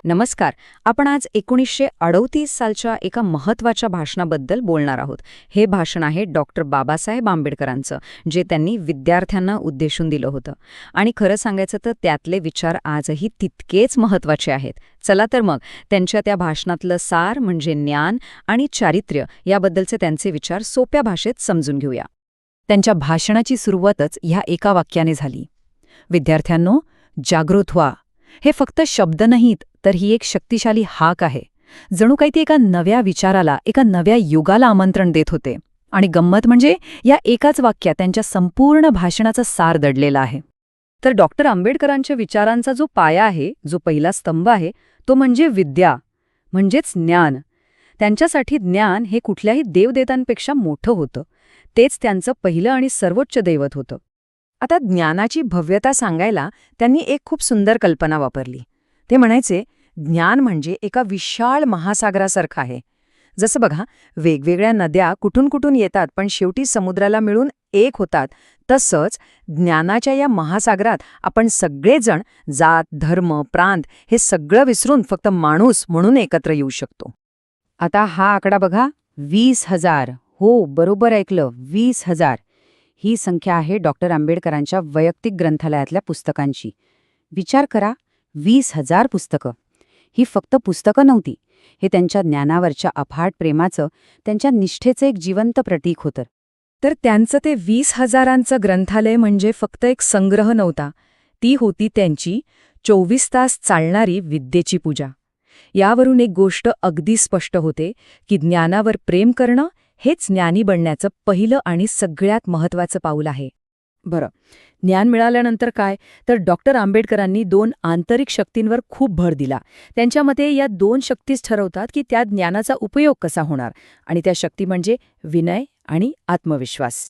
नमस्कार. आपण आज 1938 सालच्या एका महत्त्वाच्या भाषणाबद्दल बोलणार आहोत. हे भाषण आहे डॉक्टर बाबासाहेब आंबेडकरांचं, जे त्यांनी विद्यार्थ्यांना उद्देशून दिलं होतं. आणि खरं सांगायचं तर त्यातले विचार आजही तितकेच महत्त्वाचे आहेत. चला तर मग त्यांच्या त्या भाषणातलं सार म्हणजे ज्ञान आणि चारित्र्य याबद्दलचे त्यांचे विचार सोप्या भाषेत समजून घेऊया. त्यांच्या भाषणाची सुरुवातच ह्या एका वाक्याने झाली. विद्यार्थ्यांनो, जागृत व्हा. हे फक्त शब्द नाहीत, तर ही एक शक्तिशाली हाक आहे. जणू काही ते एका नव्या विचाराला, एका नव्या युगाला आमंत्रण देत होते. आणि गंमत म्हणजे या एकाच वाक्यात त्यांच्या संपूर्ण भाषणाचा सार दडलेला आहे. तर डॉक्टर आंबेडकरांच्या विचारांचा जो पाया आहे, जो पहिला स्तंभ आहे, तो म्हणजे विद्या, म्हणजेच ज्ञान. त्यांच्यासाठी ज्ञान हे कुठल्याही देवदेवतांपेक्षा मोठं होतं. तेच त्यांचं पहिलं आणि सर्वोच्च दैवत होतं. आता ज्ञानाची भव्यता सांगायला त्यांनी एक खूप सुंदर कल्पना वापरली. ते म्हणायचे, ज्ञान म्हणजे एका विशाळ महासागरासारखं आहे. जसं बघा, वेगवेगळ्या नद्या कुठून कुठून येतात पण शेवटी समुद्राला मिळून एक होतात, तसंच ज्ञानाच्या या महासागरात आपण सगळेजण जात, धर्म, प्रांत हे सगळं विसरून फक्त माणूस म्हणून एकत्र येऊ शकतो. आता हा आकडा बघा, 20,000. हो, बरोबर ऐकलं, 20,000. ही संख्या आहे डॉक्टर आंबेडकरांच्या वैयक्तिक ग्रंथालयातल्या पुस्तकांची. विचार करा, 20,000 पुस्तकं. ही फक्त पुस्तकं नव्हती, हे त्यांच्या ज्ञानावरच्या अफाट प्रेमाचं, त्यांच्या निष्ठेचं एक जिवंत प्रतीक होतं. तर त्यांचं ते 20,000 ग्रंथालय म्हणजे फक्त एक संग्रह नव्हता, ती होती त्यांची 24 तास चालणारी विद्येची पूजा. यावरून एक गोष्ट अगदी स्पष्ट होते की ज्ञानावर प्रेम करणं हेच ज्ञानी बनण्याचं पहिलं आणि सगळ्यात महत्त्वाचं पाऊल आहे. बरं, ज्ञान मिळाल्यानंतर काय, तर डॉक्टर आंबेडकरांनी 2 आंतरिक शक्तींवर खूप भर दिला. त्यांच्या मते या 2 शक्तीच ठरवतात की त्या ज्ञानाचा उपयोग कसा होणार, आणि त्या शक्ती म्हणजे विनय आणि आत्मविश्वास.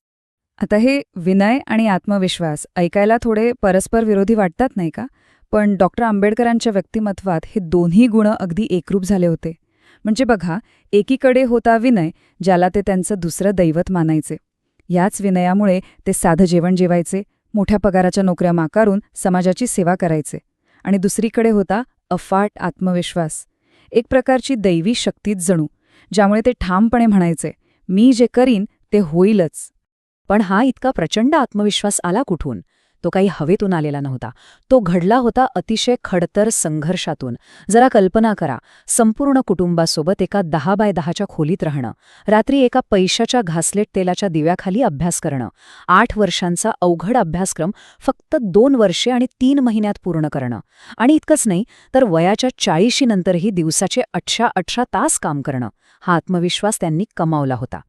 आता हे विनय आणि आत्मविश्वास ऐकायला थोडे परस्पर विरोधी वाटतात नाही का? पण डॉक्टर आंबेडकरांच्या व्यक्तिमत्वात हे दोन्ही गुण अगदी एकरूप झाले होते. म्हणजे बघा, एकीकडे होता विनय, ज्याला ते त्यांचं दुसरं दैवत मानायचे. याच विनयामुळे ते साधं जेवण जेवायचे, मोठ्या पगाराच्या नोकऱ्या माकारून समाजाची सेवा करायचे. आणि दुसरीकडे होता अफाट आत्मविश्वास, एक प्रकारची दैवी शक्तीच जणू, ज्यामुळे ते ठामपणे म्हणायचे, मी जे करीन ते होईलच. पण हा इतका प्रचंड आत्मविश्वास आला कुठून? तो काही हवेतून आलेला नव्हता. तो घडला होता अतिशय खडतर संघर्षातून. जरा कल्पना करा, संपूर्ण कुटुंबासोबत एका 10 बाय 10च्या खोलीत राहणं, रात्री एका पैशाच्या घासलेट तेलाच्या दिव्याखाली अभ्यास करणं, 8 वर्षांचा अवघड अभ्यासक्रम फक्त 2 वर्षे आणि 3 महिन्यात पूर्ण करणं, आणि इतकंच नाही तर वयाच्या 40 नंतरही दिवसाचे 18 तास काम करणं. हा आत्मविश्वास त्यांनी कमावला होता.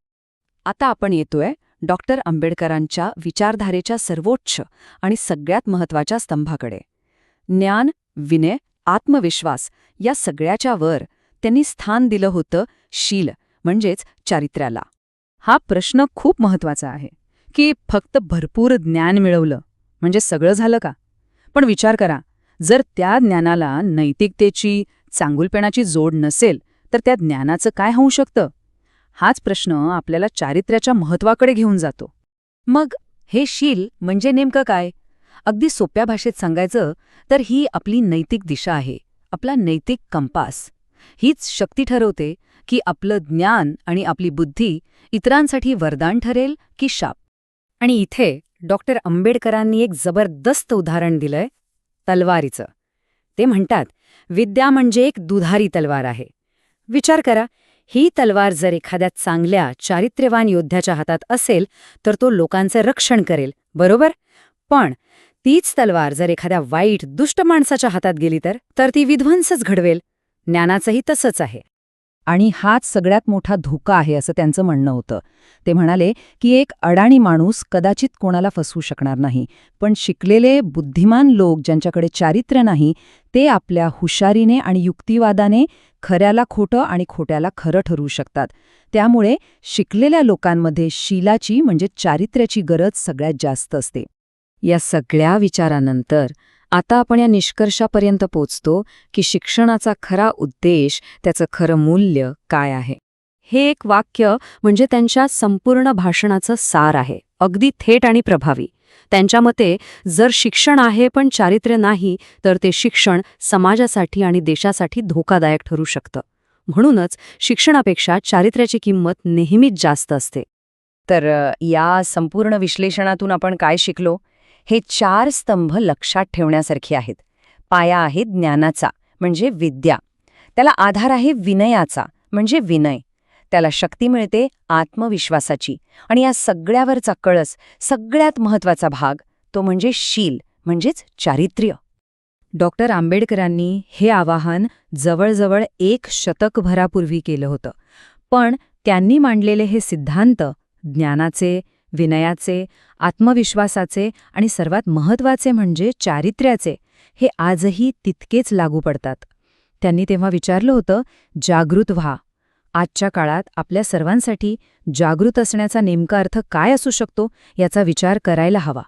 आता आपण येतोय डॉक्टर आंबेडकरांच्या विचारधारेच्या सर्वोच्च आणि सगळ्यात महत्त्वाच्या स्तंभाकडे. ज्ञान, विनय, आत्मविश्वास या सगळ्याच्या वर त्यांनी स्थान दिलं होतं शील, म्हणजेच चारित्र्याला. हा प्रश्न खूप महत्त्वाचा आहे की फक्त भरपूर ज्ञान मिळवलं म्हणजे सगळं झालं का? पण विचार करा, जर त्या ज्ञानाला नैतिकतेची, चांगुलपणाची जोड नसेल तर त्या ज्ञानाचं काय होऊ शकतं? हाच प्रश्न आपल्याला चारित्र्याच्या महत्त्वाकडे घेऊन जातो. मग हे शील म्हणजे नेमकं काय? अगदी सोप्या भाषेत सांगायचं तर ही आपली नैतिक दिशा आहे, आपला नैतिक कंपास. हीच शक्ती ठरवते की आपलं ज्ञान आणि आपली बुद्धी इतरांसाठी वरदान ठरेल की शाप. आणि इथे डॉक्टर आंबेडकरांनी एक जबरदस्त उदाहरण दिलंय, तलवारीचं. ते म्हणतात, विद्या म्हणजे एक दुधारी तलवार आहे. विचार करा, ही तलवार जर एखाद्या चांगल्या, चारित्र्यवान योद्ध्याच्या हातात असेल तर तो लोकांचे रक्षण करेल, बरोबर? पण तीच तलवार जर एखाद्या वाईट, दुष्ट माणसाच्या हातात गेली तर ती विध्वंसच घडवेल. ज्ञानाचंही तसंच आहे. आणि हाच सगळ्यात मोठा धोका आहे असं त्यांचं म्हणणं होतं. ते म्हणाले की एक अडाणी माणूस कदाचित कोणाला फसवू शकणार नाही, पण शिकलेले, बुद्धिमान लोक ज्यांच्याकडे चारित्र्य नाही, ते आपल्या हुशारीने आणि युक्तिवादाने खऱ्याला खोटं आणि खोट्याला खरं ठरवू शकतात. त्यामुळे शिकलेल्या लोकांमध्ये शीलाची म्हणजे चारित्र्याची गरज सगळ्यात जास्त असते. या सगळ्या विचारानंतर आता आपण या निष्कर्षापर्यंत पोचतो की शिक्षणाचा खरा उद्देश, त्याचं खरं मूल्य काय आहे. हे एक वाक्य म्हणजे त्यांच्या संपूर्ण भाषणाचं सार आहे, अगदी थेट आणि प्रभावी. त्यांच्या मते जर शिक्षण आहे पण चारित्र्य नाही तर ते शिक्षण समाजासाठी आणि देशासाठी धोकादायक ठरू शकतं. म्हणूनच शिक्षणापेक्षा चारित्र्याची किंमत नेहमीच जास्त असते. तर या संपूर्ण विश्लेषणातून आपण काय शिकलो? हे 4 स्तंभ लक्षात ठेवण्यासारखे आहेत. पाया आहे ज्ञानाचा म्हणजे विद्या, त्याला आधार आहे विनयाचा म्हणजे विनय, त्याला शक्ती मिळते आत्मविश्वासाची, आणि या सगळ्यावरचा कळस, सगळ्यात महत्वाचा भाग, तो म्हणजे शील म्हणजेच चारित्र्य. डॉक्टर आंबेडकरांनी हे आवाहन जवळजवळ 1 शतकभरापूर्वी केलं होतं. पण त्यांनी मांडलेले हे सिद्धांत ज्ञानाचे, विनयाचे, आत्मविश्वासाचे आणि सर्वात महत्त्वाचे म्हणजे चारित्र्याचे, हे आजही तितकेच लागू पडतात. त्यांनी तेव्हा विचारलं होतं, जागृत व्हा. आजच्या काळात आपल्या सर्वांसाठी जागृत असण्याचा नेमका अर्थ काय असू शकतो याचा विचार करायला हवा.